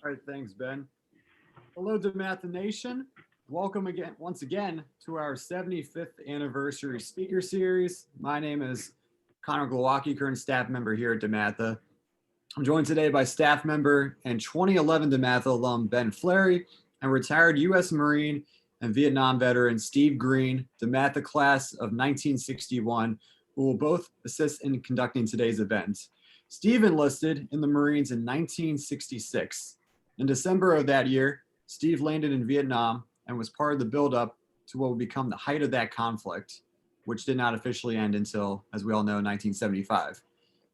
All right, thanks, Ben. Hello, DeMatha Nation. Welcome again, once again, to our 75th anniversary speaker series. My name is Connor Glowacki, current staff member here at DeMatha. I'm joined today by staff member and 2011 DeMatha alum Ben Fleury and retired U.S. Marine and Vietnam veteran Steve Greene, DeMatha class of 1961, who will both assist in conducting today's event. Steve enlisted in the Marines in 1966. In December of that year, Steve landed in Vietnam and was part of the buildup to what would become the height of that conflict, which did not officially end until, as we all know, 1975.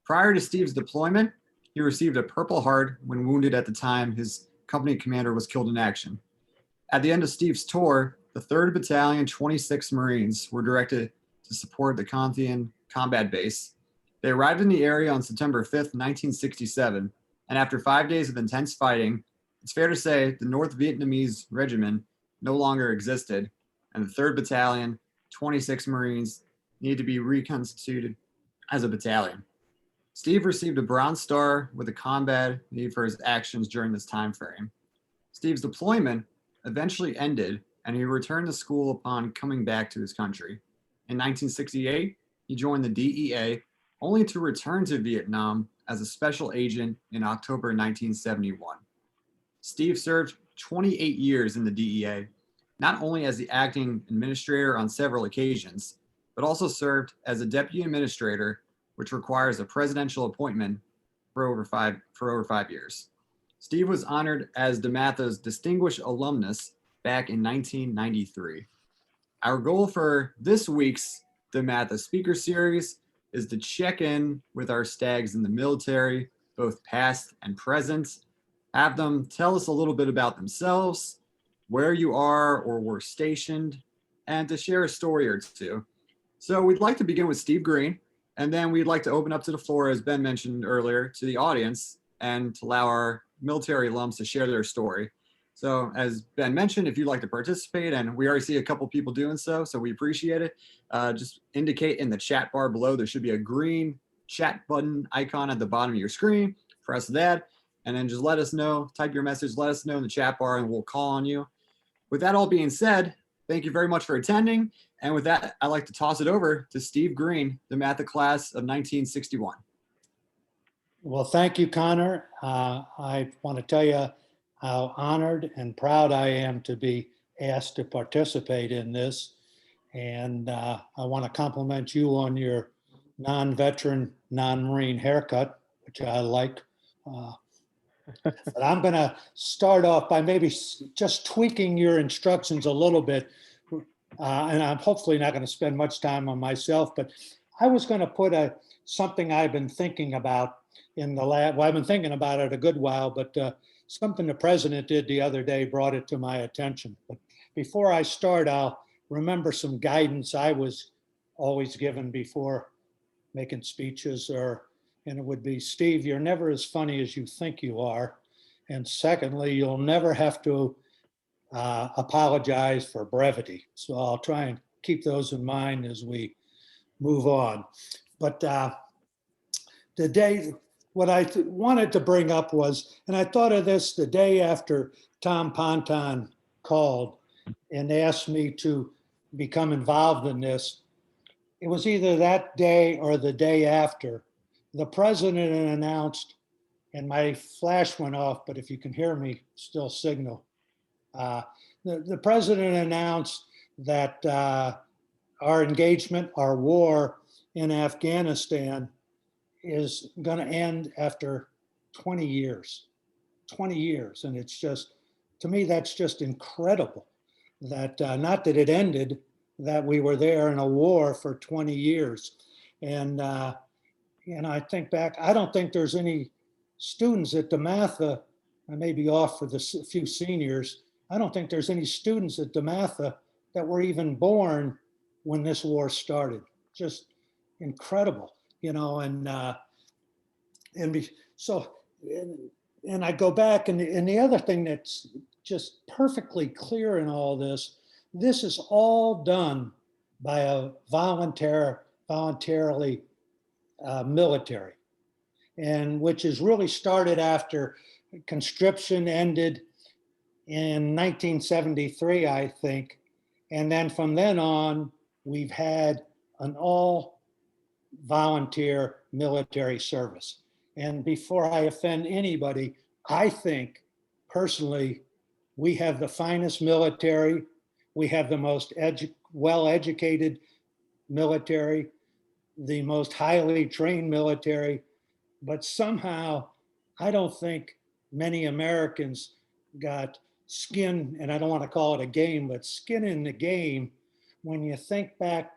Prior to Steve's deployment, he received a Purple Heart when wounded at the time his company commander was killed in action. At the end of Steve's tour, the 3rd Battalion, 26 Marines were directed to support the Con Thien combat base. They arrived in the area on September 5th, 1967, and after 5 days of intense fighting, it's fair to say the North Vietnamese Regiment no longer existed, and the 3rd Battalion, 26 Marines, needed to be reconstituted as a battalion. Steve received a Bronze Star with a Combat Medal for his actions during this time frame. Steve's deployment eventually ended, and he returned to school upon coming back to his country. In 1968, he joined the DEA, only to return to Vietnam as a special agent in October 1971. Steve served 28 years in the DEA, not only as the acting administrator on several occasions, but also served as a deputy administrator, which requires a presidential appointment for over five years. Steve was honored as DeMatha's Distinguished Alumnus back in 1993. Our goal for this week's DeMatha Speaker Series is to check in with our stags in the military, both past and present, have them tell us a little bit about themselves, where you are or were stationed, and to share a story or two. So we'd like to begin with Steve Greene, and then we'd like to open up to the floor, as Ben mentioned earlier, to the audience and to allow our military alums to share their story. So as Ben mentioned, if you'd like to participate, and we already see a couple people doing so we appreciate it, just indicate in the chat bar below. There should be a green chat button icon at the bottom of your screen. Press that, and then just let us know, type your message, let us know in the chat bar, and we'll call on you. With that all being said, thank you very much for attending. And with that, I'd like to toss it over to Steve Greene, the DeMatha class of 1961. Well, thank you, Connor. I want to tell you how honored and proud I am to be asked to participate in this. And I want to compliment you on your non-veteran, non-Marine haircut, which I like. But I'm going to start off by maybe just tweaking your instructions a little bit. And I'm hopefully not going to spend much time on myself, but I was going to put something I've been thinking about in the lab. Well, I've been thinking about it a good while, but something the president did the other day brought it to my attention. But before I start, I'll remember some guidance I was always given before making speeches, and it would be, Steve, you're never as funny as you think you are. And secondly, you'll never have to apologize for brevity. So I'll try and keep those in mind as we move on. But what I wanted to bring up was, and I thought of this the day after Tom Ponton called and asked me to become involved in this. It was either that day or the day after. The president announced, and my flash went off, but if you can hear me, still signal. The president announced that our engagement, our war in Afghanistan is going to end after 20 years. 20 years. And it's just, to me, that's just incredible that not that it ended, that we were there in a war for 20 years. And I think back, I don't think there's any students at DeMatha, I may be off for the few seniors, I don't think there's any students at DeMatha that were even born when this war started. Just incredible, and I go back, and the other thing that's just perfectly clear in all this is all done by a voluntarily military, and which is really started after conscription ended in 1973, I think. And then from then on, we've had an all volunteer military service. And before I offend anybody, I think personally, we have the finest military. We have the most well-educated military, the most highly trained military. But somehow, I don't think many Americans got skin, and I don't want to call it a game, but skin in the game when you think back,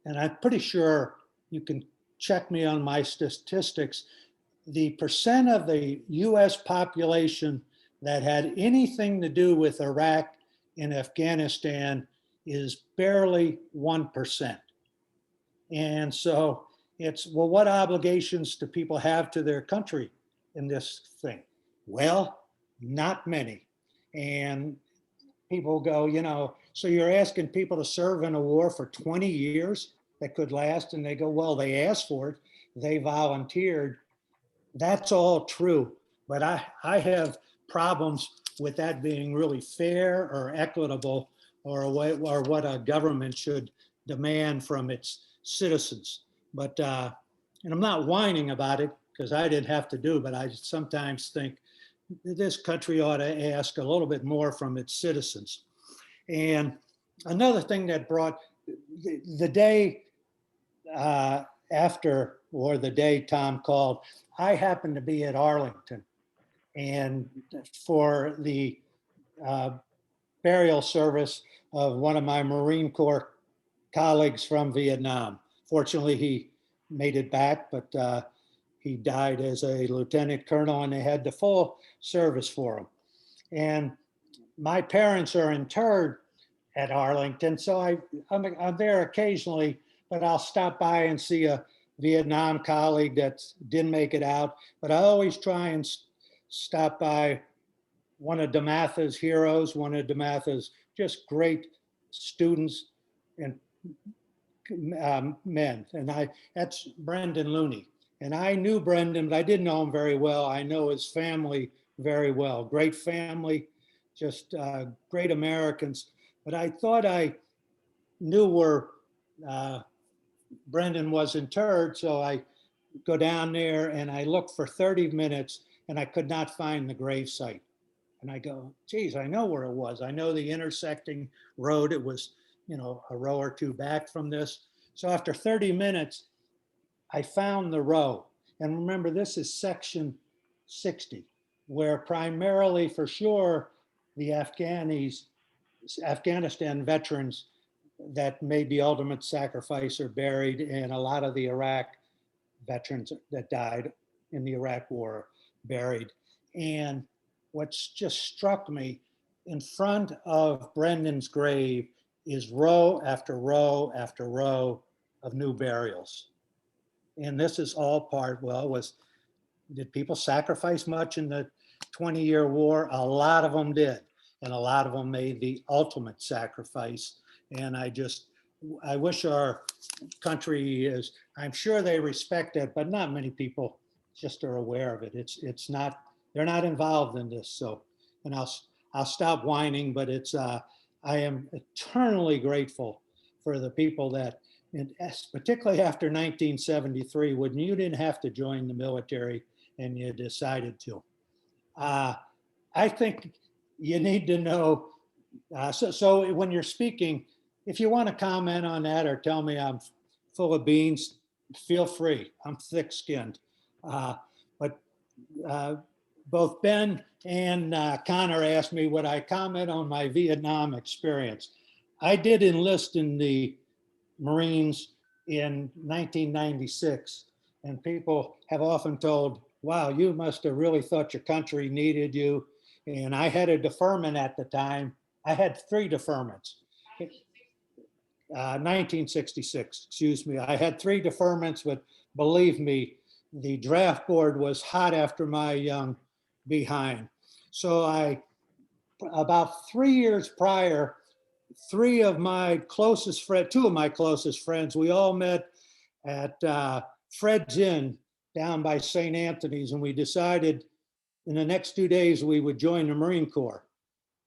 and I'm pretty sure you can check me on my statistics, the percent of the US population that had anything to do with Iraq and Afghanistan is barely 1%. And so it's, well, what obligations do people have to their country in this thing? Well, not many. And people go, so you're asking people to serve in a war for 20 years that could last? And they go, well, they asked for it, they volunteered. That's all true. But I have problems with that being really fair or equitable, or what a government should demand from its citizens. But, and I'm not whining about it because I didn't have to do, but I sometimes think this country ought to ask a little bit more from its citizens. And another thing that brought the day after, or the day Tom called, I happened to be at Arlington and for the burial service of one of my Marine Corps colleagues from Vietnam. Fortunately, he made it back, but he died as a lieutenant colonel and they had the full service for him. And my parents are interred at Arlington, so I'm there occasionally, but I'll stop by and see a Vietnam colleague that didn't make it out. But I always try and stop by one of DeMatha's heroes, one of DeMatha's just great students and men. And that's Brendan Looney. And I knew Brendan, but I didn't know him very well. I know his family very well. Great family, just great Americans. But I thought I knew where Brendan was interred, so I go down there and I look for 30 minutes and I could not find the gravesite. And I go, geez, I know where it was. I know the intersecting road. It was, a row or two back from this. So after 30 minutes, I found the row. And remember, this is section 60, where primarily for sure the Afghanistan veterans that made the ultimate sacrifice are buried, and a lot of the Iraq veterans that died in the Iraq war buried. And what's just struck me, in front of Brendan's grave is row after row after row of new burials. And this is all part, did people sacrifice much in the 20-year war? A lot of them did. And a lot of them made the ultimate sacrifice. And I wish our country is, I'm sure they respect it, but not many people just are aware of it. It's not, they're not involved in this. So, and I'll stop whining, but I am eternally grateful for the people that, and particularly after 1973, when you didn't have to join the military and you decided to. I think you need to know, so when you're speaking, if you want to comment on that or tell me I'm full of beans, feel free. I'm thick-skinned. But both Ben and Connor asked me would I comment on my Vietnam experience. I did enlist in the Marines in 1996, and people have often told, wow, you must have really thought your country needed you. And I had a deferment at the time. I had 3 deferments. 1966, excuse me. I had 3 deferments, but believe me, the draft board was hot after my young behind. So about 3 years prior, 2 of my closest friends, we all met at Fred's Inn down by St. Anthony's, and we decided in the next 2 days, we would join the Marine Corps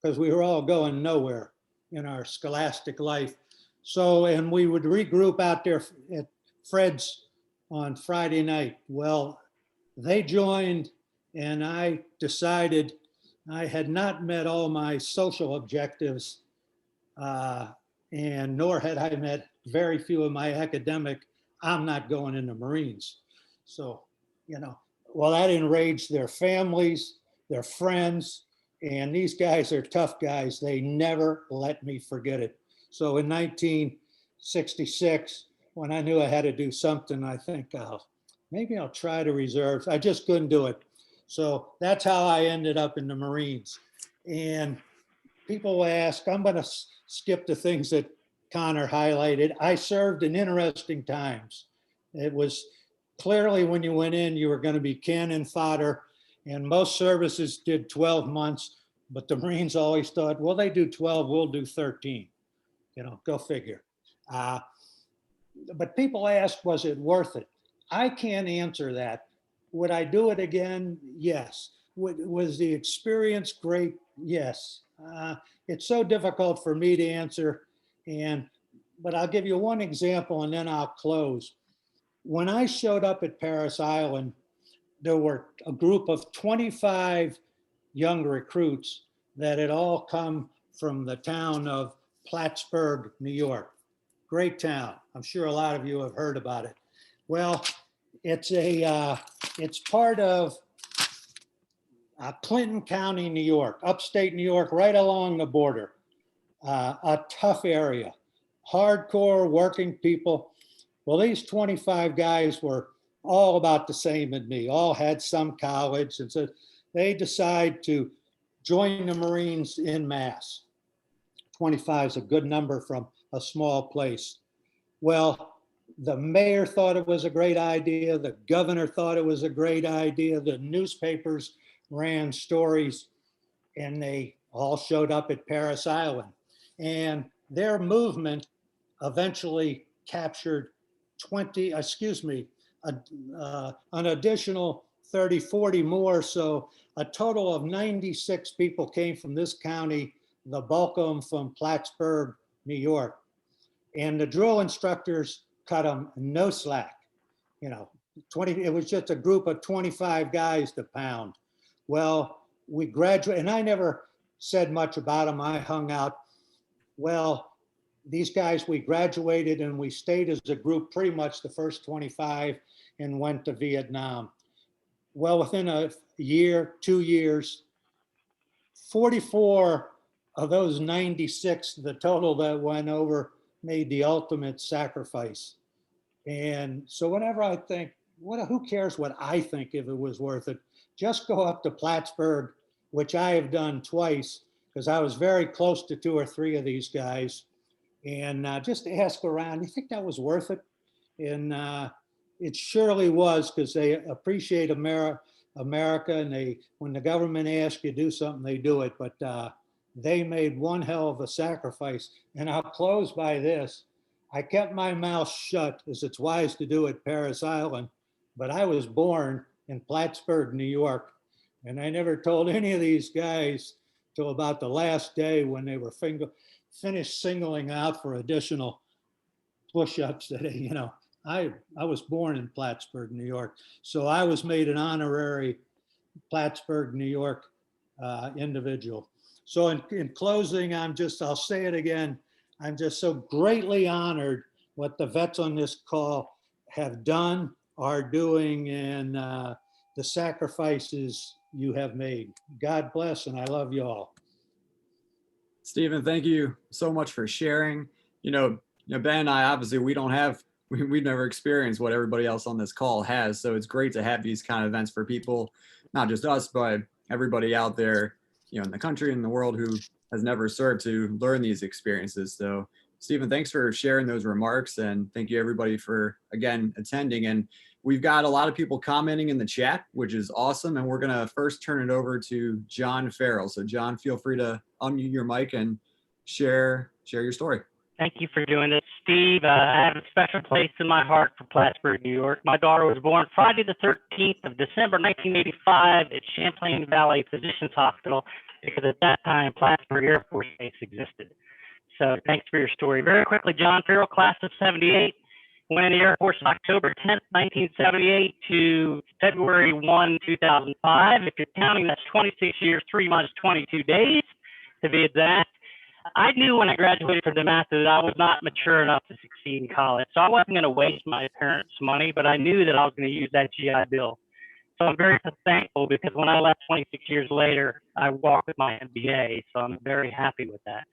because we were all going nowhere in our scholastic life. So, and we would regroup out there at Fred's on Friday night. Well, they joined, and I decided I had not met all my social objectives, and nor had I met very few of my academic. I'm not going in the Marines. So, well, that enraged their families, their friends, and these guys are tough guys. They never let me forget it. So in 1966, when I knew I had to do something, I think, maybe I'll try the reserves. I just couldn't do it. So that's how I ended up in the Marines. And people will ask, I'm going to skip the things that Connor highlighted. I served in interesting times. It was clearly when you went in, you were going to be cannon fodder. And most services did 12 months, but the Marines always thought, well, they do 12, we'll do 13. Go figure. But people ask, was it worth it? I can't answer that. Would I do it again? Yes. Was the experience great? Yes. It's so difficult for me to answer. But I'll give you one example and then I'll close. When I showed up at Parris Island, there were a group of 25 young recruits that had all come from the town of Plattsburgh, New York. Great town. I'm sure a lot of you have heard about it. Well, it's part of Clinton County, New York, upstate New York, right along the border. A tough area, hardcore working people. Well, these 25 guys were all about the same as me, all had some college. And so they decide to join the Marines en masse. 25 is a good number from a small place. Well, the mayor thought it was a great idea. The governor thought it was a great idea. The newspapers ran stories, and they all showed up at Parris Island. And their movement eventually captured an additional 30, 40 more. So a total of 96 people came from this county, the bulk of them from Plattsburgh, New York. And the drill instructors cut them no slack. It was just a group of 25 guys to pound. Well, we graduated, and I never said much about them. I hung out. Well, these guys, we graduated and we stayed as a group pretty much the first 25 and went to Vietnam. Well, within a year, 2 years, 44 of those 96, the total that went over, made the ultimate sacrifice. And so whenever I think, who cares what I think if it was worth it? Just go up to Plattsburgh, which I have done twice, because I was very close to 2 or 3 of these guys. And just ask around, you think that was worth it? And it surely was, because they appreciate America, and when the government asks you to do something, they do it. But they made one hell of a sacrifice. And I'll close by this. I kept my mouth shut, as it's wise to do at Parris Island, but I was born in Plattsburgh, New York. And I never told any of these guys till about the last day when they were finished singling out for additional push-ups that, I was born in Plattsburgh, New York. So I was made an honorary Plattsburgh, New York individual. So in closing, I'll say it again. I'm just so greatly honored what the vets on this call have done, are doing, and the sacrifices you have made. God bless, and I love you all. Stephen, thank you so much for sharing. Ben and I, obviously, we've never experienced what everybody else on this call has. So it's great to have these kind of events for people, not just us, but everybody out there, in the country and the world who has never served, to learn these experiences. So Stephen, thanks for sharing those remarks. And thank you everybody for, again, attending. And we've got a lot of people commenting in the chat, which is awesome. And we're going to first turn it over to John Farrell. So John, feel free to unmute your mic and share your story. Thank you for doing this, Steve. I have a special place in my heart for Plattsburgh, New York. My daughter was born Friday the 13th of December, 1985 at Champlain Valley Physicians Hospital, because at that time, Plattsburgh Air Force Base existed. So thanks for your story. Very quickly, John Farrell, class of 78, went in the Air Force on October 10th, 1978 to February 1, 2005. If you're counting, that's 26 years, 3 months, 22 days to be exact. I knew when I graduated from DeMatha that I was not mature enough to succeed in college. So I wasn't going to waste my parents' money, but I knew that I was going to use that GI Bill. So I'm very thankful, because when I left 26 years later, I walked with my MBA. So I'm very happy with that.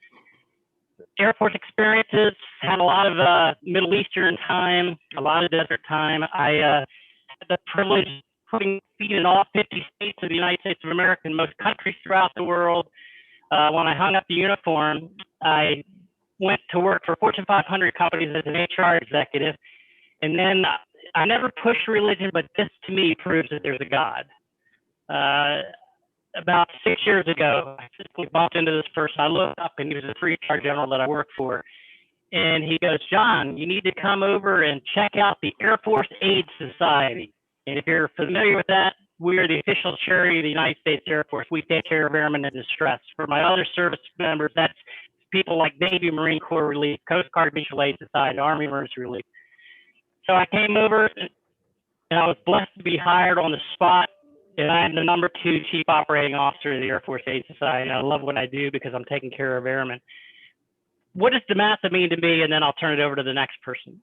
Air Force experiences, had a lot of Middle Eastern time, a lot of desert time. I had the privilege of putting feet in all 50 states of the United States of America and most countries throughout the world. When I hung up the uniform, I went to work for Fortune 500 companies as an HR executive. And then I never pushed religion, but this to me proves that there's a God. About 6 years ago, I simply bumped into this person. I looked up, and he was a 3-star general that I worked for. And he goes, "John, you need to come over and check out the Air Force Aid Society." And if you're familiar with that, we are the official charity of the United States Air Force. We take care of airmen in distress. For my other service members, that's people like Navy Marine Corps Relief, Coast Guard Mutual Aid Society, Army Emergency Relief. So I came over, and I was blessed to be hired on the spot. And I'm the number 2 chief operating officer of the Air Force Aid Society. I love what I do because I'm taking care of airmen. What does DeMatha mean to me? And then I'll turn it over to the next person.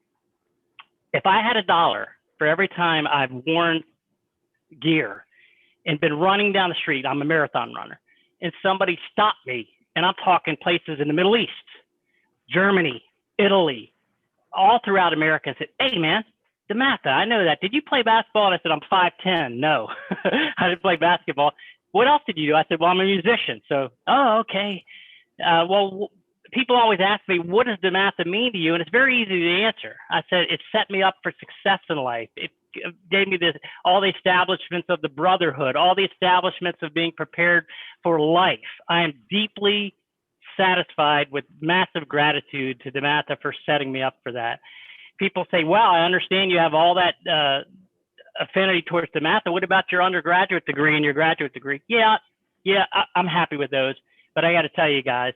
If I had $1 for every time I've worn gear and been running down the street, I'm a marathon runner, and somebody stopped me, and I'm talking places in the Middle East, Germany, Italy, all throughout America, and said, "Hey, man, DeMatha, I know that. Did you play basketball?" And I said, "I'm 5'10". No, I didn't play basketball. "What else did you do?" I said, "Well, I'm a musician." So, "Oh, okay." People always ask me, "What does DeMatha mean to you?" And it's very easy to answer. I said, it set me up for success in life. It gave me all the establishments of the brotherhood, all the establishments of being prepared for life. I am deeply satisfied with massive gratitude to DeMatha for setting me up for that. People say, "Wow, I understand you have all that affinity towards DeMatha. What about your undergraduate degree and your graduate degree?" Yeah, I'm happy with those. But I got to tell you guys,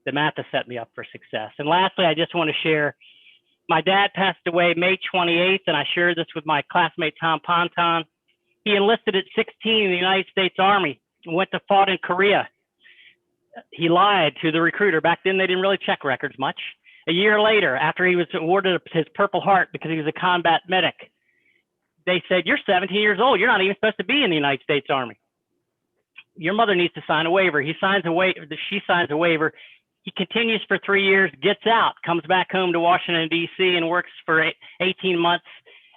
DeMatha set me up for success. And lastly, I just want to share, my dad passed away May 28th, and I shared this with my classmate, Tom Ponton. He enlisted at 16 in the United States Army and went to fight in Korea. He lied to the recruiter. Back then, they didn't really check records much. A year later, after he was awarded his Purple Heart because he was a combat medic, they said, "You're 17 years old. You're not even supposed to be in the United States Army. Your mother needs to sign a waiver." He signs a waiver. She signs a waiver. He continues for 3 years, gets out, comes back home to Washington, D.C., and works for 18 months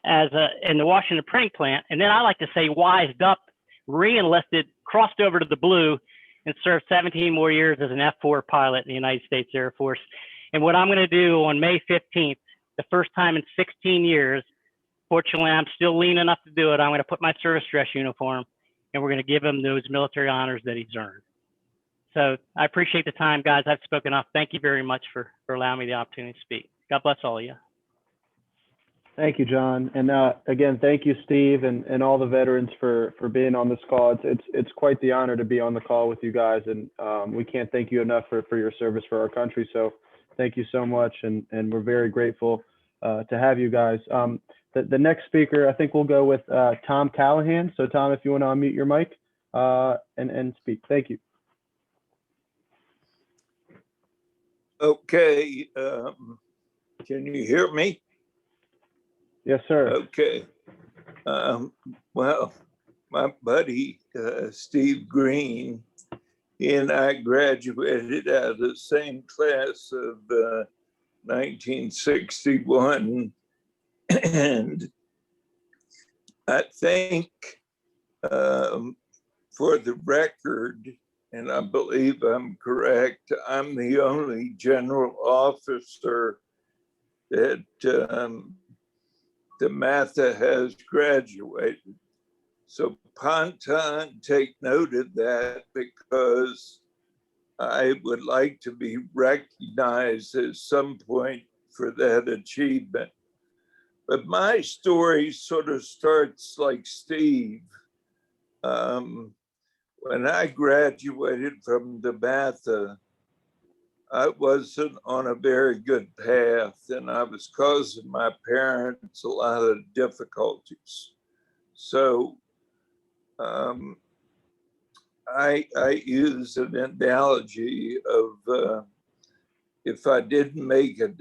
in the Washington printing plant. And then I like to say wised up, re-enlisted, crossed over to the Blue, and served 17 more years as an F-4 pilot in the United States Air Force. And what I'm going to do on May 15th, the first time in 16 years, fortunately, I'm still lean enough to do it. I'm going to put my service dress uniform, and we're going to give him those military honors that he's earned. So I appreciate the time, guys. I've spoken up. Thank you very much for allowing me the opportunity to speak. God bless all of you. Thank you, John. And again, thank you, Steve, and all the veterans for being on this call. It's quite the honor to be on the call with you guys, and we can't thank you enough for your service for our country. So thank you so much, and we're very grateful to have you guys. The next speaker, I think we'll go with Tom Callahan. So Tom, if you want to unmute your mic and speak. Thank you. Okay, can you hear me? Yes, sir. Okay. Well, my buddy, Steve Greene, he and I graduated out of the same class of 1961. And I think, for the record, and I believe I'm correct, I'm the only general officer that DeMatha has graduated. So Ponton, take note of that, because I would like to be recognized at some point for that achievement. But my story sort of starts like Steve. When I graduated from DeMatha, I wasn't on a very good path, and I was causing my parents a lot of difficulties. So I use an analogy of if I didn't make a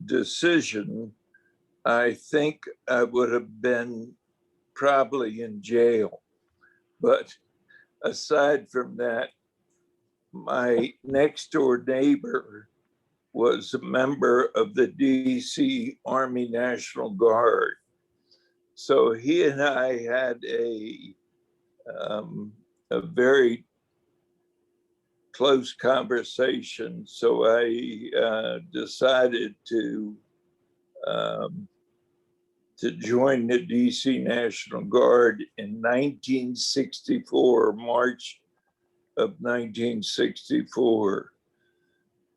decision, I think I would have been probably in jail. But aside from that, my next door neighbor was a member of the DC Army National Guard. So he and I had a very close conversation. So I decided to join the DC National Guard in 1964, March of 1964.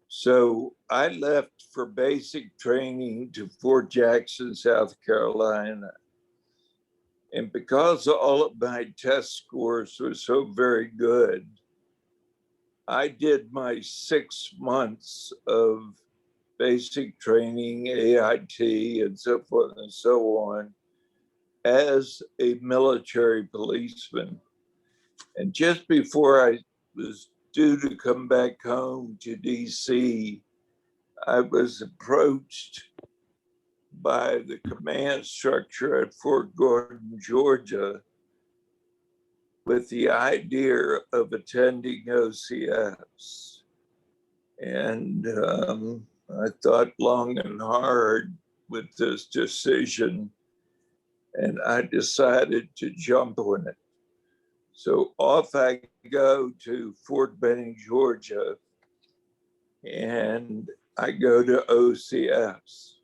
So I left for basic training to Fort Jackson, South Carolina. And because all of my test scores were so very good, I did my 6 months of basic training, AIT, and so forth and so on, as a military policeman. And just before I was due to come back home to DC, I was approached by the command structure at Fort Gordon, Georgia, with the idea of attending OCS. And I thought long and hard with this decision, and I decided to jump on it. So off I go to Fort Benning, Georgia, and I go to OCS.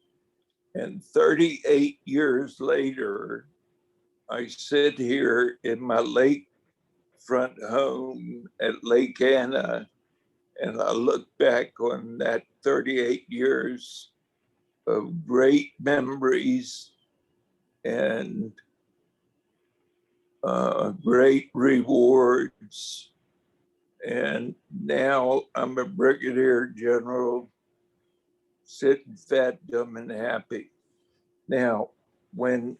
And 38 years later, I sit here in my lakefront home at Lake Anna, and I look back on that 38 years of great memories and great rewards. And now I'm a brigadier general, sitting fat, dumb, and happy. Now, when,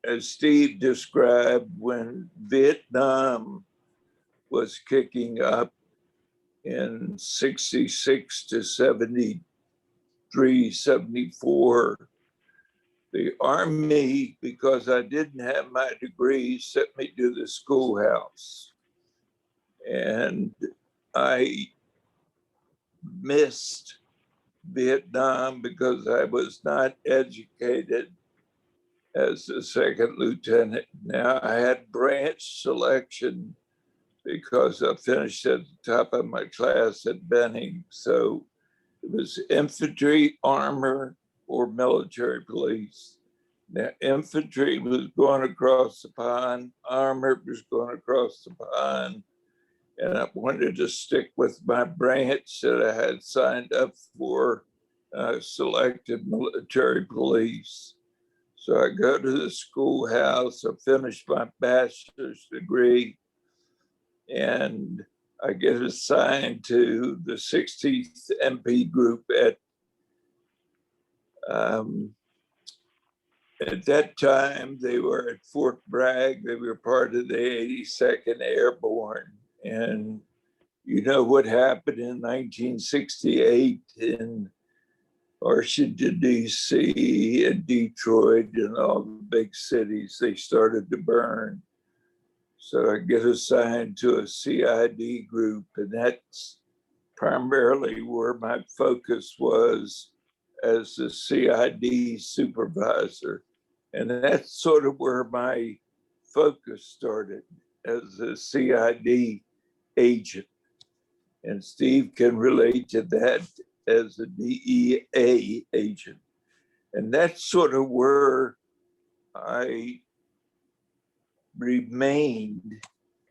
as Steve described, when Vietnam was kicking up in 66 to 73, 74, the Army, because I didn't have my degree, sent me to the schoolhouse. And I missed Vietnam because I was not educated as a second lieutenant. Now I had branch selection because I finished at the top of my class at Benning. So it was infantry, armor, or military police. Now, infantry was going across the pond, armor was going across the pond, and I wanted to stick with my branch that I had signed up for, selected military police. So I go to the schoolhouse, I finish my bachelor's degree, and I get assigned to the 60th MP group at that time. They were at Fort Bragg. They were part of the 82nd Airborne. And you know what happened in 1968 in Washington, D.C. and Detroit and all the big cities? They started to burn. So I get assigned to a CID group, and that's primarily where my focus was as the CID supervisor. And that's sort of where my focus started, as a CID agent. And Steve can relate to that as a DEA agent. And that's sort of where I remained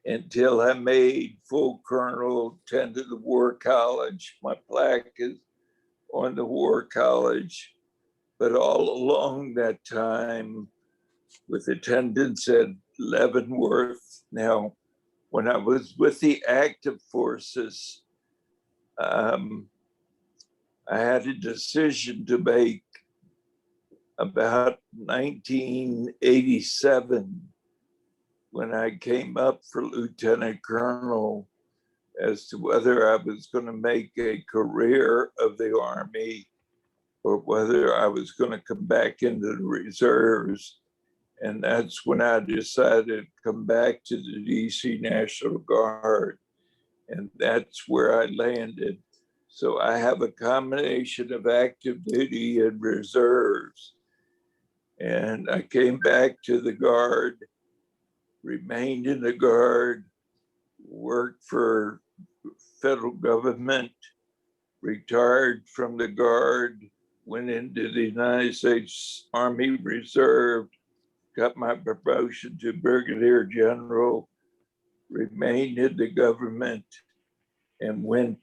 until I made full colonel, attended the War College. My plaque is on the War College. But all along that time, with attendance at Leavenworth. Now, when I was with the active forces, I had a decision to make about 1987 when I came up for lieutenant colonel as to whether I was going to make a career of the Army or whether I was going to come back into the reserves. And that's when I decided to come back to the DC National Guard. And that's where I landed. So I have a combination of active duty and reserves. And I came back to the Guard, remained in the Guard, worked for federal government, retired from the Guard, went into the United States Army Reserve, got my promotion to Brigadier General, remained in the government, and went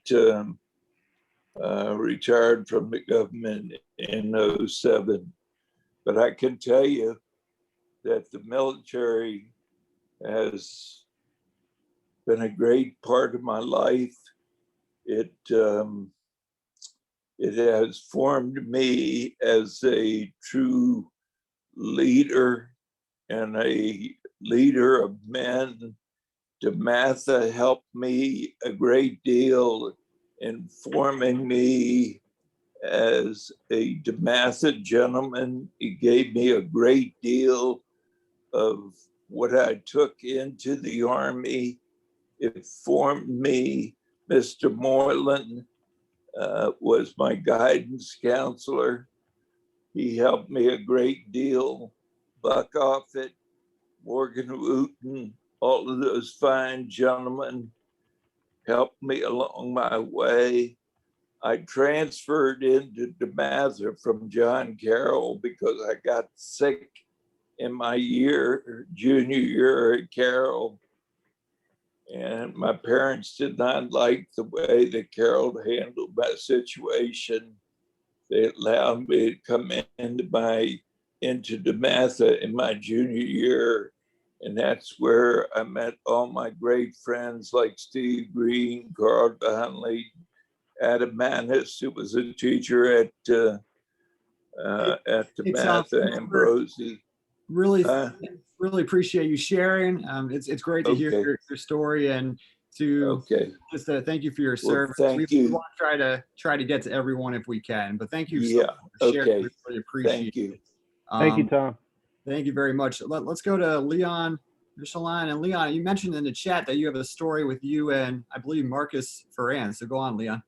retired from the government in '07. But I can tell you that the military has been a great part of my life. It has formed me as a true leader and a leader of men. DeMatha helped me a great deal in forming me as a DeMatha gentleman. He gave me a great deal of what I took into the Army. It formed me. Mr. Moreland was my guidance counselor. He helped me a great deal. Buck Offit, Morgan Wooten, all of those fine gentlemen helped me along my way. I transferred into DeMatha from John Carroll because I got sick in my junior year at Carroll. And my parents did not like the way that Carroll handled my situation. They allowed me to come into DeMatha in my junior year. And that's where I met all my great friends like Steve Greene, Carl Donnelly, Adam Manis, who was a teacher at DeMatha, Ambrosi. Really appreciate you sharing. It's great to hear your story and to just thank you for your service. Thank we you. want to try to get to everyone if we can, but thank you so Yeah. much for sharing. We really appreciate Thank you. it. Thank you, Tom. Thank you very much. Let's go to Leon Michelin. And Leon, you mentioned in the chat that you have a story with you and I believe Marcus Ferran. So go on, Leon.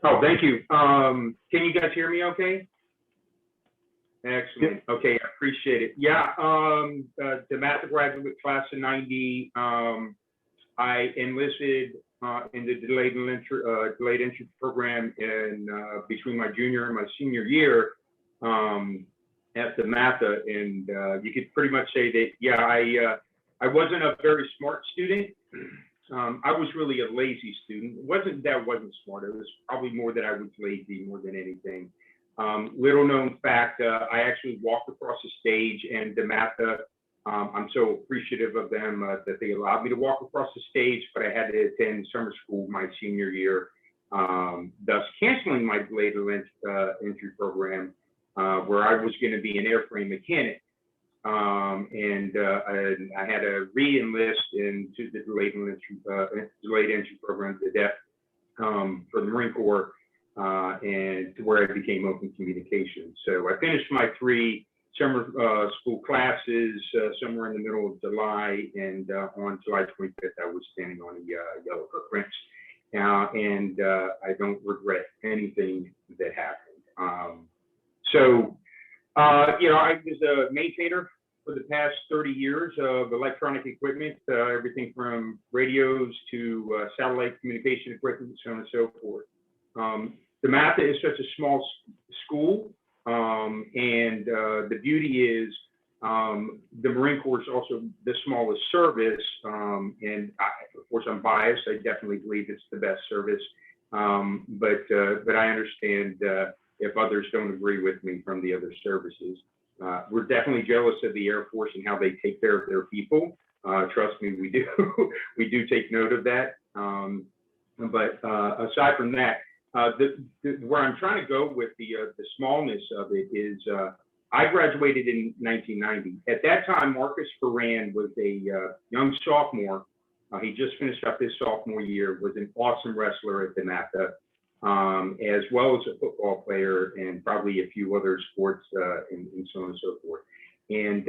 Oh, thank you. Can you guys hear me okay? Excellent. Okay, I appreciate it. Yeah, the math graduate class of 90, I enlisted in the delayed entry program in between my junior and my senior year at the MATHA, and you could pretty much say that, yeah, I wasn't a very smart student. I was really a lazy student. It wasn't that I wasn't smart. It was probably more that I was lazy more than anything. Little known fact, I actually walked across the stage, and DeMatha, I'm so appreciative of them that they allowed me to walk across the stage, but I had to attend summer school my senior year, thus canceling my delayed entry program, where I was going to be an airframe mechanic. And I had to re-enlist into the delayed entry program to depth for the Marine Corps, and to where I became open communications. So I finished my 3 summer school classes somewhere in the middle of July, and on July 25th, I was standing on the yellow footprints. And I don't regret anything that happened. You know, I was a maintainer for the past 30 years of electronic equipment, everything from radios to satellite communication equipment, so on and so forth. DeMatha is such a small school, and the beauty is The Marine Corps is also the smallest service, and of course I'm biased. I definitely believe it's the best service, but I understand if others don't agree with me from the other services. We're definitely jealous of the Air Force and how they take care of their people. Trust me, we do. We do take note of that. But aside from that, where I'm trying to go with the smallness of it is, I graduated in 1990. At that time, Marcus Ferran was a young sophomore. He just finished up his sophomore year, was an awesome wrestler at DeMatha, as well as a football player and probably a few other sports and so on and so forth. And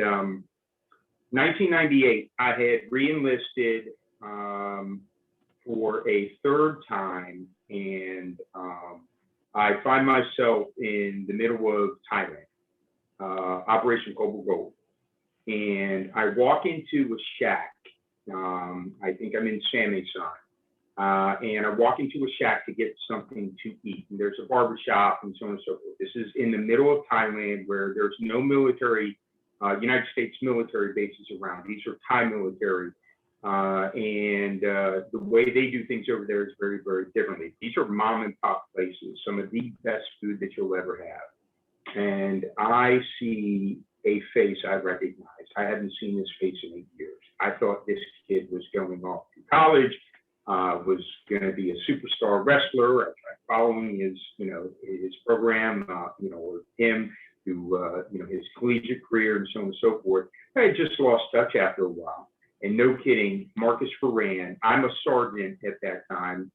1998, I had re-enlisted for a third time, and I find myself in the middle of Thailand, Operation Cobra Gold. And I walk into a shack. I think I'm in Samysan. And I walk into a shack to get something to eat. And there's a barber shop and so on and so forth. This is in the middle of Thailand where there's no military, United States military bases around. These are Thai military. And the way they do things over there is very, very differently. These are mom and pop places, some of the best food that you'll ever have. And I see a face I recognize. I hadn't seen this face in 8 years. I thought this kid was going off to college, was going to be a superstar wrestler. I tried following his, his program, or him through, his collegiate career and so on and so forth. I had just lost touch after a while. And no kidding, Marcus Ferran, I'm a sergeant at that time,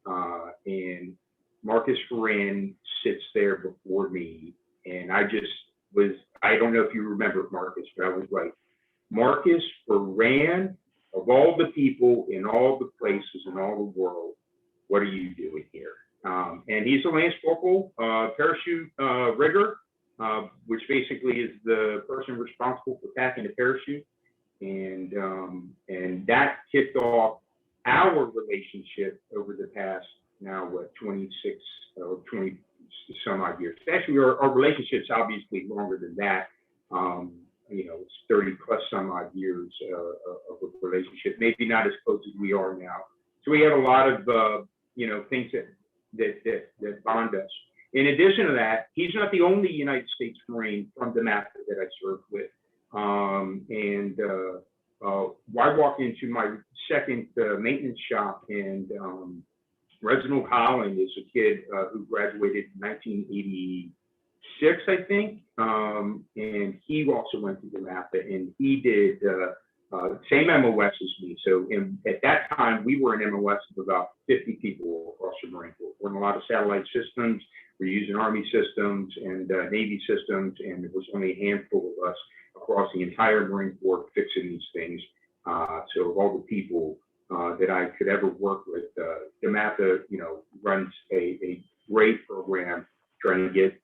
and Marcus Ferran sits there before me. And I just was, I don't know if you remember Marcus, but I was like, Marcus Ferran, of all the people in all the places in all the world, what are you doing here? And he's a Lance Corporal, parachute rigger, which basically is the person responsible for packing the parachute. And that kicked off our relationship over the past, now what, 26 or 20 some odd years. Actually, our relationship's obviously longer than that. It's 30 plus some odd years of a relationship, maybe not as close as we are now. So we have a lot of, things that bond us. In addition to that, he's not the only United States Marine from DeMatha that I served with. I walked into my second maintenance shop, and Reginald Holland is a kid who graduated in 1986, I think, and he also went to DeMatha, and he did same MOS as me. So at that time, we were an MOS of about 50 people across the Marine Corps. We're in a lot of satellite systems. We're using Army systems and Navy systems, and there was only a handful of us across the entire Marine Corps fixing these things. So of all the people that I could ever work with, DeMatha, runs a great program trying to get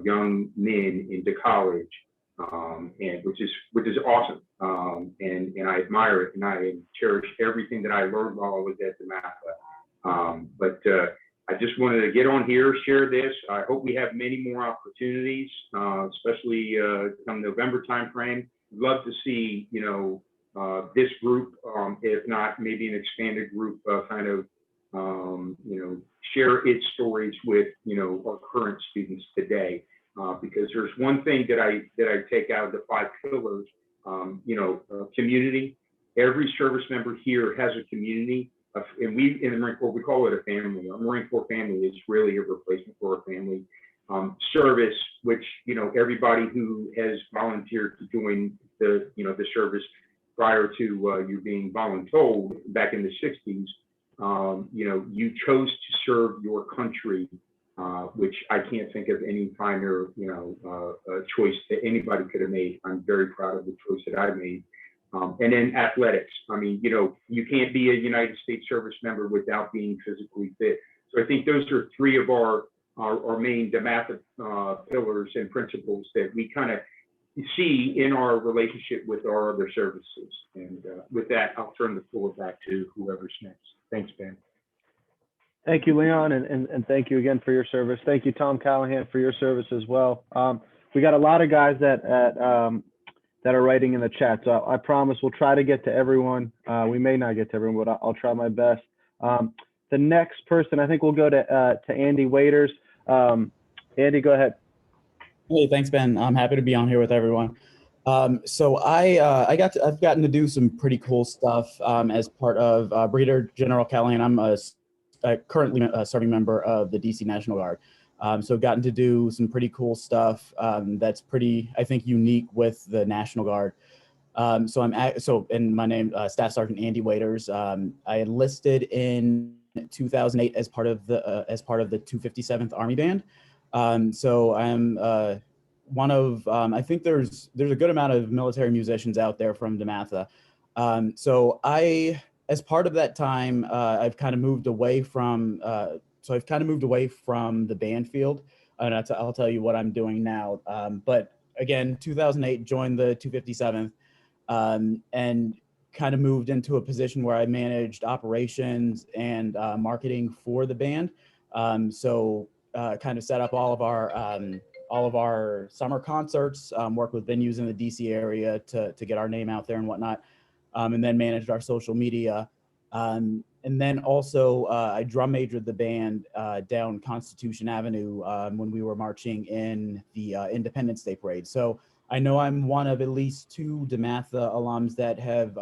young men into college, and which is awesome. And I admire it, and I cherish everything that I learned while I was at DeMatha. But I just wanted to get on here, share this. I hope we have many more opportunities, especially come November timeframe. Love to see, this group, if not maybe an expanded group, share its stories with, our current students today. Because there's one thing that I take out of the 5 pillars, community. Every service member here has a community. And we in the Marine Corps, we call it a family. Our Marine Corps family is really a replacement for a family. Service, which everybody who has volunteered to join the the service prior to you being voluntold back in the 60s, you chose to serve your country, which I can't think of any finer choice that anybody could have made. I'm very proud of the choice that I made. And then athletics. I mean, you can't be a United States service member without being physically fit. So I think those are 3 of our main DeMatha pillars and principles that we kind of see in our relationship with our other services. And with that, I'll turn the floor back to whoever's next. Thanks, Ben. Thank you, Leon, and thank you again for your service. Thank you, Tom Callahan, for your service as well. We got a lot of guys that that are writing in the chat. So I promise we'll try to get to everyone. We may not get to everyone, but I'll try my best. The next person, I think we'll go to Andy Waiters. Andy, go ahead. Hey, thanks, Ben. I'm happy to be on here with everyone. So I've gotten to do some pretty cool stuff as part of Brigadier General Kelly, and I'm currently a serving member of the DC National Guard. So I've gotten to do some pretty cool stuff that's pretty, I think, unique with the National Guard. And my name, Staff Sergeant Andy Waiters. I enlisted in 2008 as part of the 257th Army Band. So I'm one of, I think there's a good amount of military musicians out there from DeMatha. As part of that time, I've kind of moved away from, the band field, and I'll tell you what I'm doing now. But again, 2008, joined the 257th, and kind of moved into a position where I managed operations and marketing for the band. Kind of set up all of our summer concerts, worked with venues in the DC area to get our name out there and whatnot, and then managed our social media. And then also I drum majored the band down Constitution Avenue when we were marching in the Independence Day Parade. So I know I'm one of at least 2 DeMatha alums that have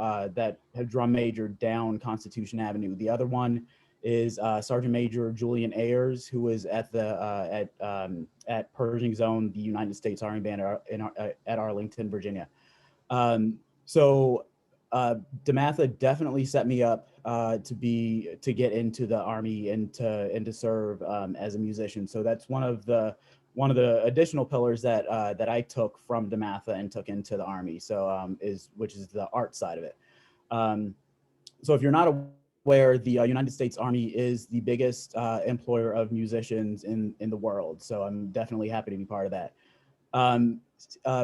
drum majored down Constitution Avenue. The other one is Sergeant Major Julian Ayers, who was at Pershing Zone, the United States Army Band at Arlington, Virginia. DeMatha definitely set me up to get into the Army and to serve as a musician. So that's one of the additional pillars that I took from DeMatha and took into the Army. So which is the art side of it. So if you're not aware, the United States Army is the biggest employer of musicians in the world. So I'm definitely happy to be part of that.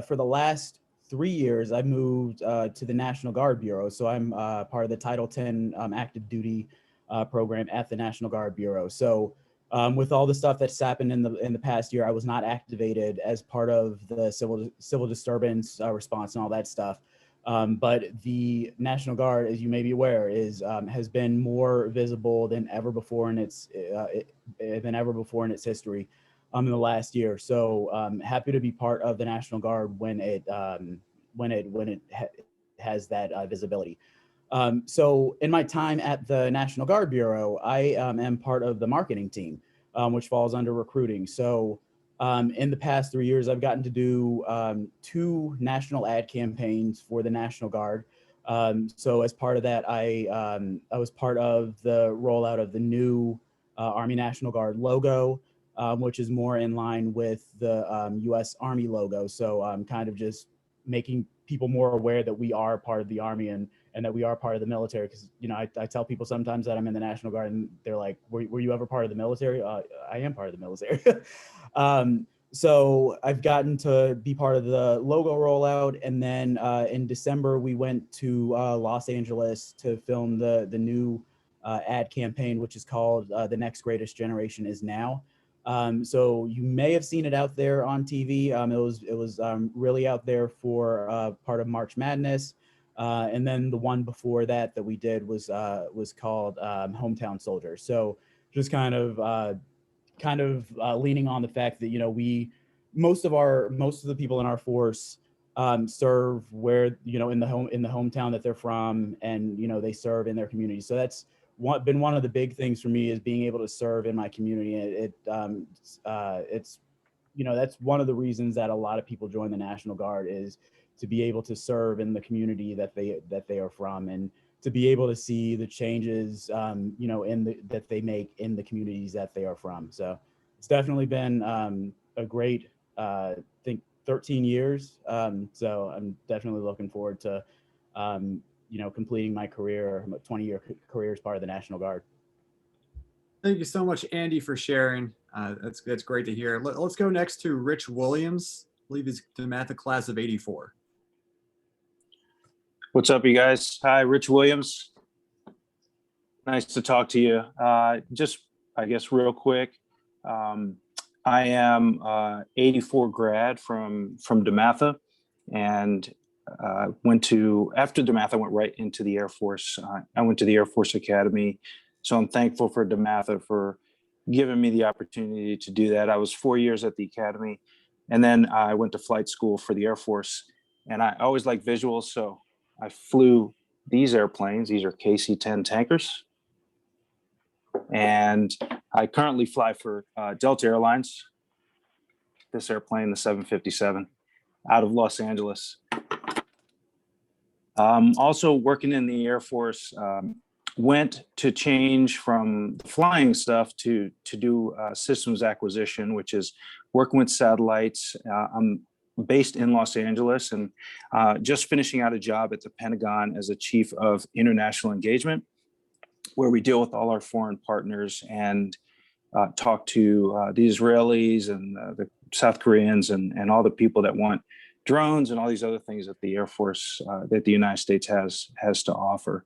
For the last 3 years, I moved to the National Guard Bureau. So I'm part of the Title 10 active duty program at the National Guard Bureau. So with all the stuff that's happened in the past year, I was not activated as part of the civil disturbance response and all that stuff. But the National Guard, as you may be aware, has been more visible than ever before in its history in the last year. So happy to be part of the National Guard when it has that visibility. So in my time at the National Guard Bureau, I am part of the marketing team, which falls under recruiting. So in the past 3 years, I've gotten to do 2 national ad campaigns for the National Guard. So as part of that, I was part of the rollout of the new Army National Guard logo, which is more in line with the U.S. Army logo. So kind of just making people more aware that we are part of the Army and that we are part of the military. Because, you know, I tell people sometimes that I'm in the National Guard and they're like, were you ever part of the military? I am part of the military. So I've gotten to be part of the logo rollout. And then in December, we went to Los Angeles to film the new ad campaign, which is called The Next Greatest Generation Is Now. So you may have seen it out there on TV. It was really out there for part of March Madness. And then the one before that we did was called Hometown Soldier. So just kind of leaning on the fact that, you know, most of the people in our force serve where, you know, in the hometown that they're from, and, you know, they serve in their community. So that's been one of the big things for me, is being able to serve in my community. It's, you know, that's one of the reasons that a lot of people join the National Guard, is to be able to serve in the community that they are from, and to be able to see the changes, you know, that they make in the communities that they are from. So it's definitely been a great, I think 13 years. So I'm definitely looking forward to, you know, completing my career, 20-year career as part of the National Guard. Thank you so much, Andy, for sharing. That's great to hear. Let's go next to Rich Williams. I believe he's DeMatha class of '84. What's up, you guys? Hi, Rich Williams. Nice to talk to you. Just, I guess, real quick, I am 84 grad from DeMatha, and after DeMatha, I went right into the Air Force. I went to the Air Force Academy. So I'm thankful for DeMatha for giving me the opportunity to do that. I was 4 years at the Academy, and then I went to flight school for the Air Force. And I always like visuals, so I flew these airplanes. These are KC-10 tankers. And I currently fly for Delta Airlines, this airplane, the 757, out of Los Angeles. Also working in the Air Force, went to change from flying stuff to do systems acquisition, which is working with satellites. I'm based in Los Angeles and just finishing out a job at the Pentagon as a chief of international engagement, where we deal with all our foreign partners and talk to the Israelis and the South Koreans and all the people that want drones and all these other things that the Air Force, that the United States has to offer.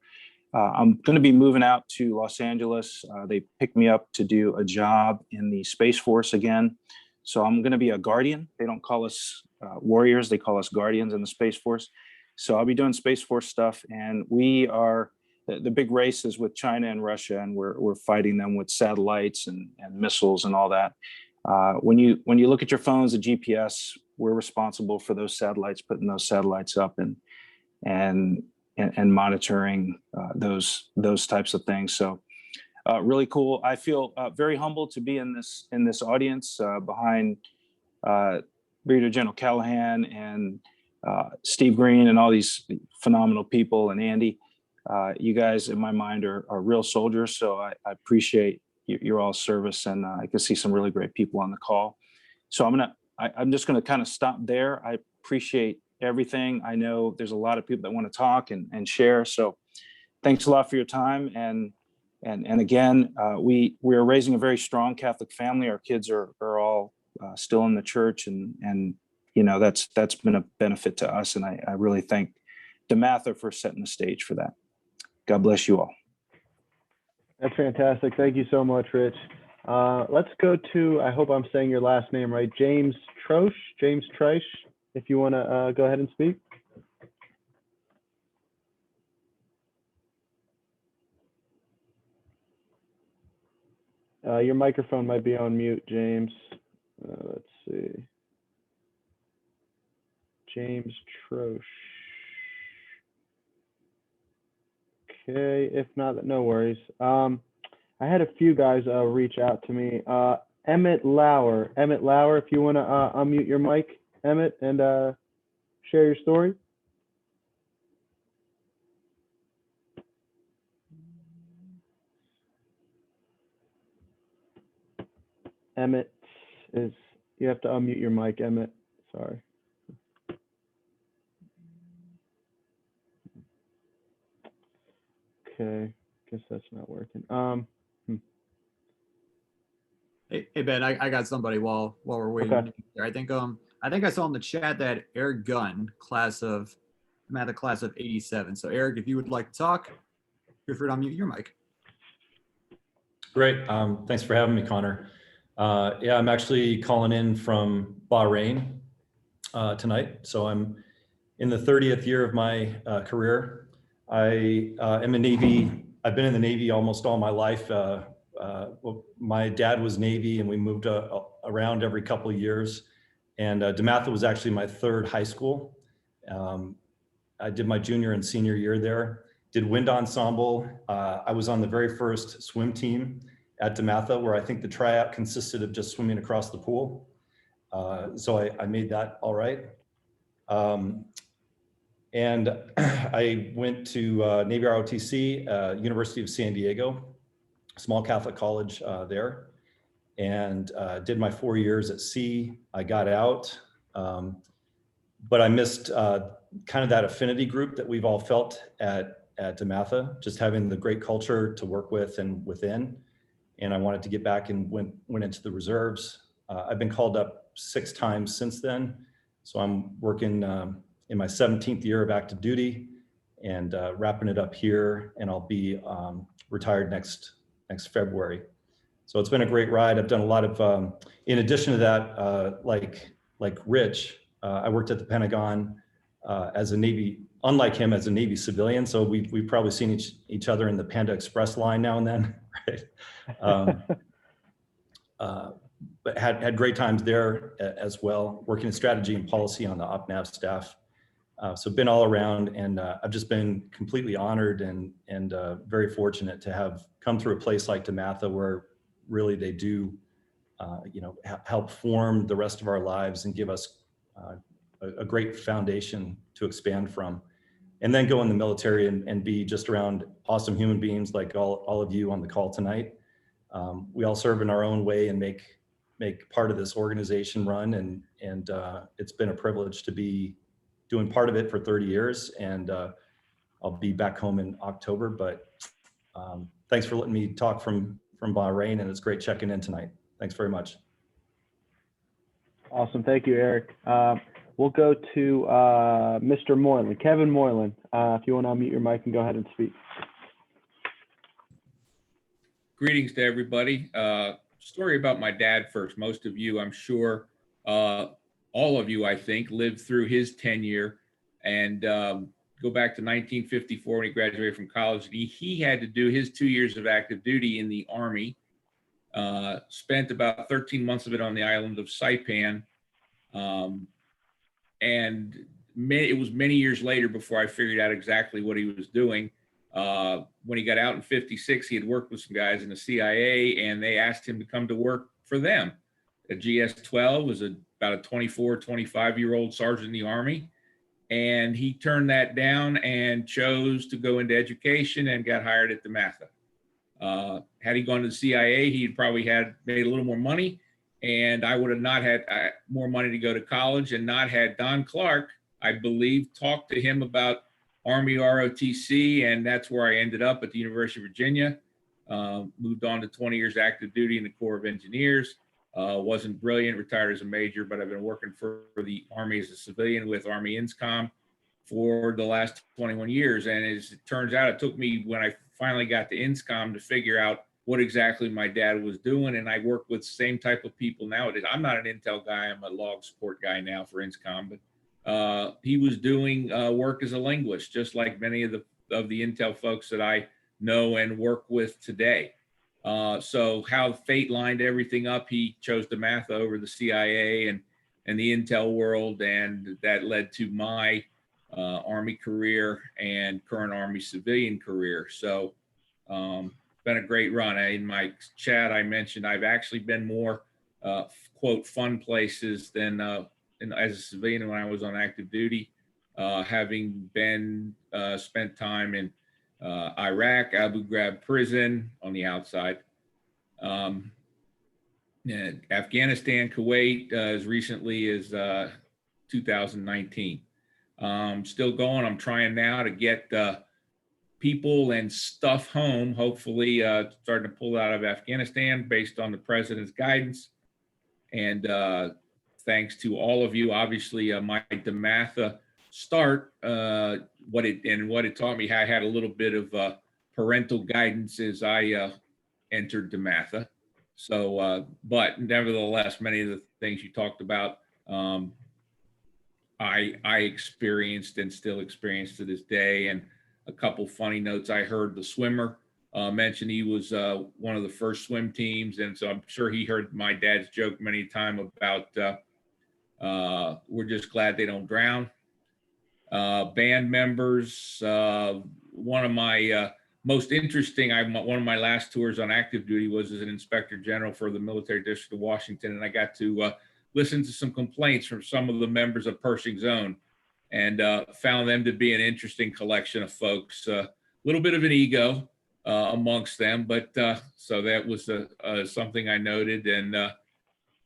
I'm going to be moving out to Los Angeles. They picked me up to do a job in the Space Force again. So I'm going to be a guardian. They don't call us warriors. They call us guardians in the Space Force. So I'll be doing Space Force stuff. And we are, the big race is with China and Russia, and we're fighting them with satellites and missiles and all that. When you look at your phones, the GPS, we're responsible for those satellites, putting those satellites up and monitoring those types of things. So really cool. I feel very humbled to be in this audience behind Brigadier General Callahan and Steve Greene and all these phenomenal people, and Andy. You guys, in my mind, are real soldiers. So I appreciate your all service, and I can see some really great people on the call. So I'm just gonna kind of stop there. I appreciate everything. I know there's a lot of people that want to talk and share. So thanks a lot for your time. And again, we're raising a very strong Catholic family. Our kids are all still in the church, and you know, that's been a benefit to us. And I really thank DeMatha for setting the stage for that. God bless you all. That's fantastic. Thank you so much, Rich. Let's go to, I hope I'm saying your last name right, James Troche, if you want to go ahead and speak. Your microphone might be on mute, James. Let's see. James Troche. Okay, if not, no worries. I had a few guys reach out to me. Emmett Lauer, if you want to unmute your mic, Emmett, and share your story. Emmett you have to unmute your mic, Emmett. Sorry. Okay, guess that's not working. Hey Ben, I got somebody while we're waiting. Okay. I think I saw in the chat that Eric Gunn, I'm at the class of 87. So Eric, if you would like to talk, feel free to unmute your mic. Great. Thanks for having me, Connor. Yeah, I'm actually calling in from Bahrain tonight. So I'm in the 30th year of my career. I am a Navy. I've been in the Navy almost all my life. Well, my dad was Navy, and we moved around every couple of years. And DeMatha was actually my third high school. I did my junior and senior year there. Did wind ensemble. I was on the very first swim team at DeMatha, where I think the tryout consisted of just swimming across the pool. So I made that all right. And I went to Navy ROTC, University of San Diego, small Catholic college there, and did my 4 years at sea. I got out, but I missed kind of that affinity group that we've all felt at DeMatha, just having the great culture to work with and within. And I wanted to get back and went into the reserves. I've been called up 6 times since then. So I'm working in my 17th year of active duty and wrapping it up here, and I'll be retired next February. So it's been a great ride. I've done a lot of, in addition to that, like Rich, I worked at the Pentagon as a Navy, unlike him as a Navy civilian. So we've probably seen each other in the Panda Express line now and then, right? But had great times there as well, working in strategy and policy on the OpNav staff. So been all around, and I've just been completely honored and very fortunate to have come through a place like DeMatha, where really they do, help form the rest of our lives and give us a great foundation to expand from. And then go in the military and be just around awesome human beings like all of you on the call tonight. We all serve in our own way and make part of this organization run, and it's been a privilege to be doing part of it for 30 years, and I'll be back home in October. But thanks for letting me talk from Bahrain, and it's great checking in tonight. Thanks very much. Awesome. Thank you, Eric. We'll go to Mr. Moylan, Kevin Moylan. If you want to unmute your mic and go ahead and speak. Greetings to everybody. Story about my dad first. Most of you, I'm sure, all of you, I think, lived through his tenure, and go back to 1954 when he graduated from college. He had to do his 2 years of active duty in the Army. Spent about 13 months of it on the island of Saipan. And it was many years later before I figured out exactly what he was doing. When he got out in 56, he had worked with some guys in the CIA, and they asked him to come to work for them. A GS-12 was about a 24, 25-year-old sergeant in the Army. And he turned that down and chose to go into education and got hired at DeMatha. Had he gone to the CIA, he'd probably made a little more money, and I would have not had more money to go to college, and not had Don Clark, I believe, talked to him about Army ROTC, and that's where I ended up at the University of Virginia. Moved on to 20 years active duty in the Corps of Engineers. Wasn't brilliant, retired as a major, but I've been working for the Army as a civilian with Army INSCOM for the last 21 years. And as it turns out, it took me, when I finally got to INSCOM, to figure out what exactly my dad was doing. And I work with the same type of people nowadays. I'm not an Intel guy, I'm a log support guy now for INSCOM, but he was doing work as a linguist, just like many of the Intel folks that I know and work with today. So how fate lined everything up, he chose DeMatha over the CIA and the Intel world, and that led to my Army career and current Army civilian career. So been a great run. In my chat, I mentioned I've actually been more quote fun places than as a civilian when I was on active duty, having been spent time in Iraq, Abu Ghraib prison on the outside, Afghanistan, Kuwait, as recently as 2019. Still going. I'm trying now to get people and stuff home, hopefully starting to pull out of Afghanistan based on the president's guidance. And thanks to all of you, obviously my DeMatha start, what it taught me, I had a little bit of parental guidance as I entered DeMatha. So, but nevertheless, many of the things you talked about, I experienced and still experience to this day. And a couple funny notes. I heard the swimmer mention he was one of the first swim teams. And so I'm sure he heard my dad's joke many times about we're just glad they don't drown. Band members, one of my most interesting, one of my last tours on active duty was as an inspector general for the military district of Washington. And I got to listen to some complaints from some of the members of Pershing Zone, and found them to be an interesting collection of folks. A little bit of an ego amongst them, but so that was something I noted. And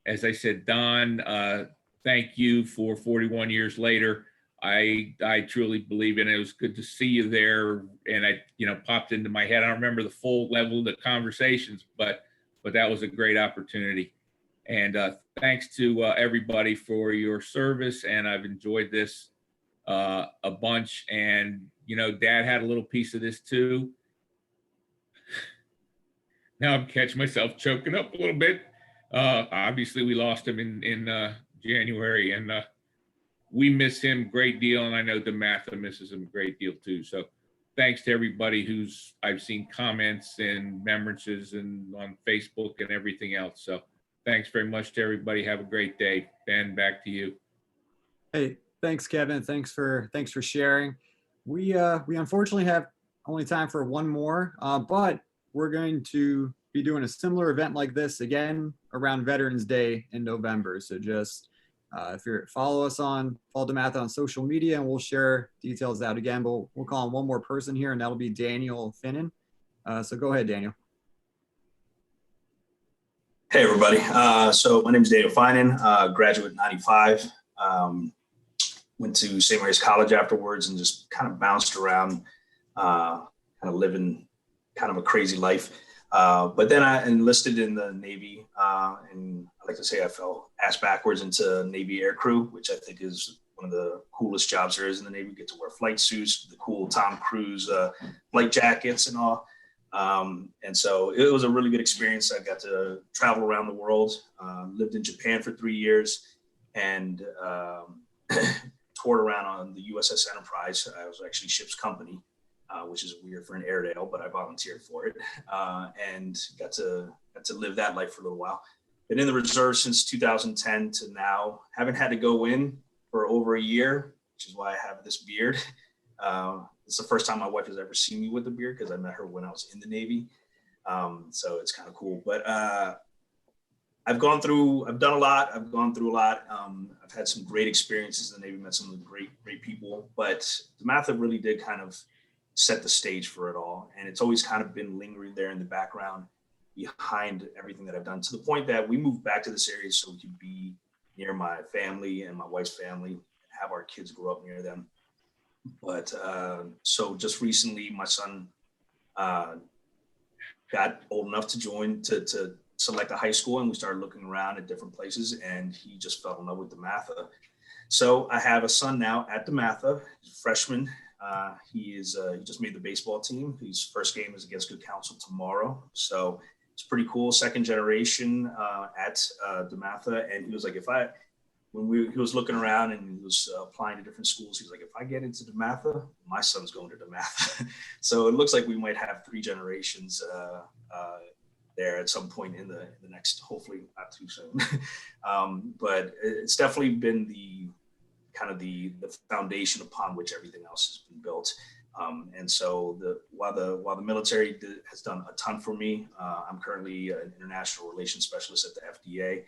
as I said, Don, thank you for 41 years later. I truly believe in it. It was good to see you there, and I popped into my head. I don't remember the full level of the conversations, but that was a great opportunity. And thanks to everybody for your service, and I've enjoyed this a bunch. And Dad had a little piece of this too. Now I'm catching myself choking up a little bit. Obviously, we lost him in January, and we miss him a great deal, and I know DeMatha misses him a great deal too. So thanks to everybody who's I've seen comments and remembrances and on Facebook and everything else. So thanks very much to everybody. Have a great day. Ben, back to you. Hey, thanks, Kevin. Thanks for sharing. We unfortunately have only time for one more, but we're going to be doing a similar event like this again around Veterans Day in November. So just if you're follow DeMatha on social media, and we'll share details out again. But we'll call on one more person here, and that'll be Daniel Finnan. So go ahead, Daniel. Hey, everybody. So my name is Daniel Finan, graduate in 95. Went to St. Mary's College afterwards and just kind of bounced around, kind of living kind of a crazy life. But then I enlisted in the Navy, and I like to say I fell ass backwards into Navy air crew, which I think is one of the coolest jobs there is in the Navy. You get to wear flight suits, the cool Tom Cruise flight jackets and all. And so it was a really good experience. I got to travel around the world, lived in Japan for 3 years, and toured around on the USS Enterprise. I was actually ship's company, which is weird for an Airedale, but I volunteered for it, and got to live that life for a little while. Been in the reserve since 2010 to now. Haven't had to go in for over a year, which is why I have this beard. It's the first time my wife has ever seen me with a beard because I met her when I was in the Navy. So it's kind of cool. But I've done a lot. I've gone through a lot. I've had some great experiences in the Navy, met some of the great people. But DeMatha really did kind of set the stage for it all. And it's always kind of been lingering there in the background behind everything that I've done, to the point that we moved back to this area so we could be near my family and my wife's family and have our kids grow up near them. But so just recently, my son got old enough to join, to select a high school, and we started looking around at different places, and he just fell in love with DeMatha. So I have a son now at DeMatha, he's a freshman. He just made the baseball team. His first game is against Good Counsel tomorrow. So it's pretty cool. Second generation at DeMatha. And he was like, he was looking around and he was applying to different schools, he was like, if I get into DeMatha, my son's going to DeMatha. So it looks like we might have 3 generations there at some point in the next, hopefully not too soon. But it's definitely been the foundation upon which everything else has been built. And so while the military has done a ton for me, I'm currently an international relations specialist at the FDA,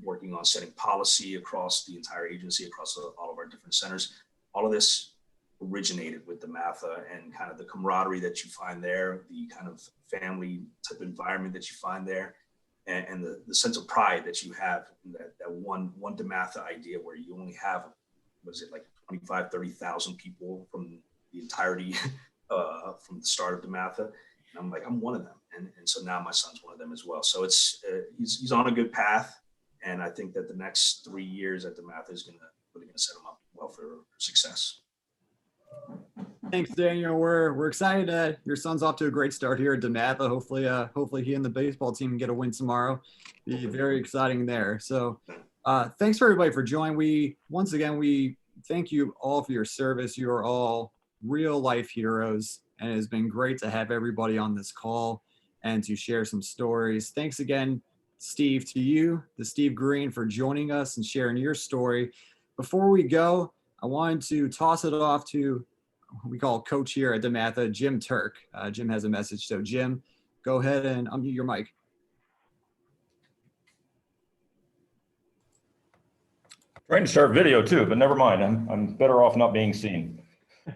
working on setting policy across the entire agency, across all of our different centers. All of this originated with DeMatha, and kind of the camaraderie that you find there, the kind of family type environment that you find there, and the sense of pride that you have in that one DeMatha idea, where you only have, was it like 25, 30,000 people from the entirety from the start of DeMatha. And I'm like, I'm one of them. And so now my son's one of them as well. So it's he's on a good path. And I think that the next 3 years at DeMatha is really gonna set him up well for success. Thanks, Daniel. We're excited that your son's off to a great start here at DeMatha. Hopefully he and the baseball team get a win tomorrow. Be very exciting there. So thanks for everybody for joining. We thank you all for your service. You are all real life heroes, and it has been great to have everybody on this call and to share some stories. Thanks again, Steve, to you, the Steve Greene, for joining us and sharing your story. Before we go, I wanted to toss it off to, we call coach here at DeMatha, Jim Turk. Jim has a message. So Jim, go ahead and unmute your mic. Trying to start video too, but never mind. I'm better off not being seen.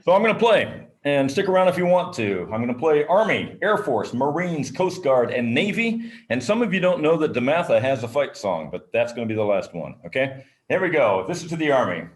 So I'm going to play, and stick around if you want to. I'm going to play Army, Air Force, Marines, Coast Guard, and Navy. And some of you don't know that DeMatha has a fight song, but that's going to be the last one. Okay, here we go. This is to the Army.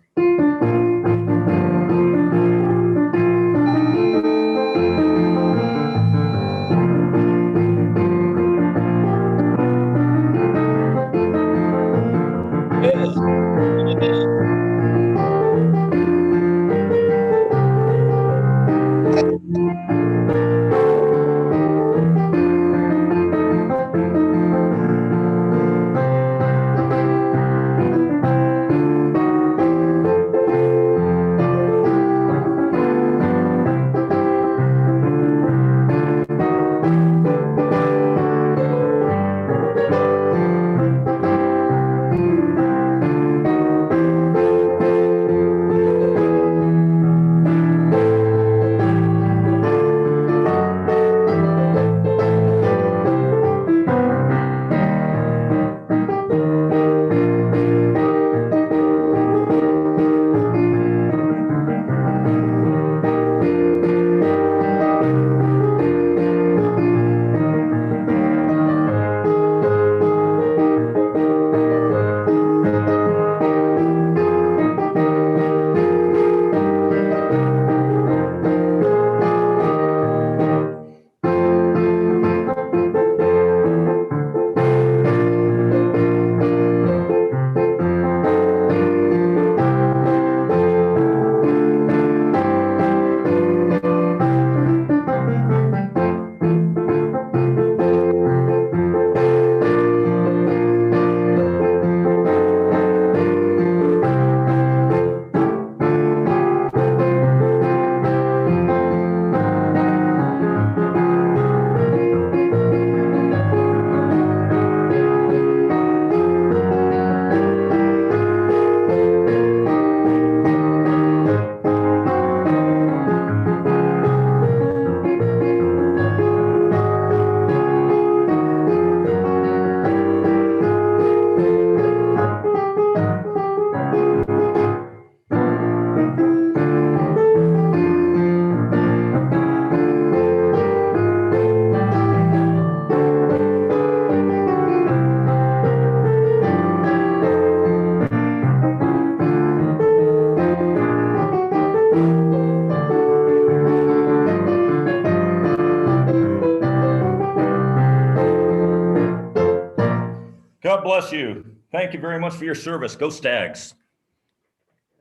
God bless you. Thank you very much for your service. Go Stags.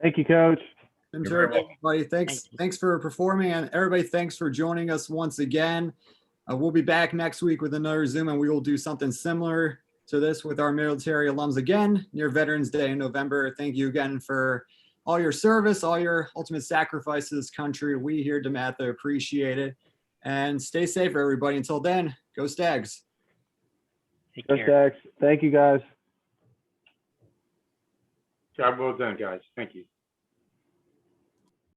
Thank you, Coach. Been You're very terrific, everybody. Thanks for performing, and everybody, thanks for joining us once again. We'll be back next week with another Zoom, and we will do something similar to this with our military alums again near Veterans Day in November. Thank you again for all your service, all your ultimate sacrifice to this country. We here at DeMatha appreciate it. And stay safe, everybody. Until then, go Stags. Take Go care. Stags. Thank you, guys. Job well done, guys. Thank you.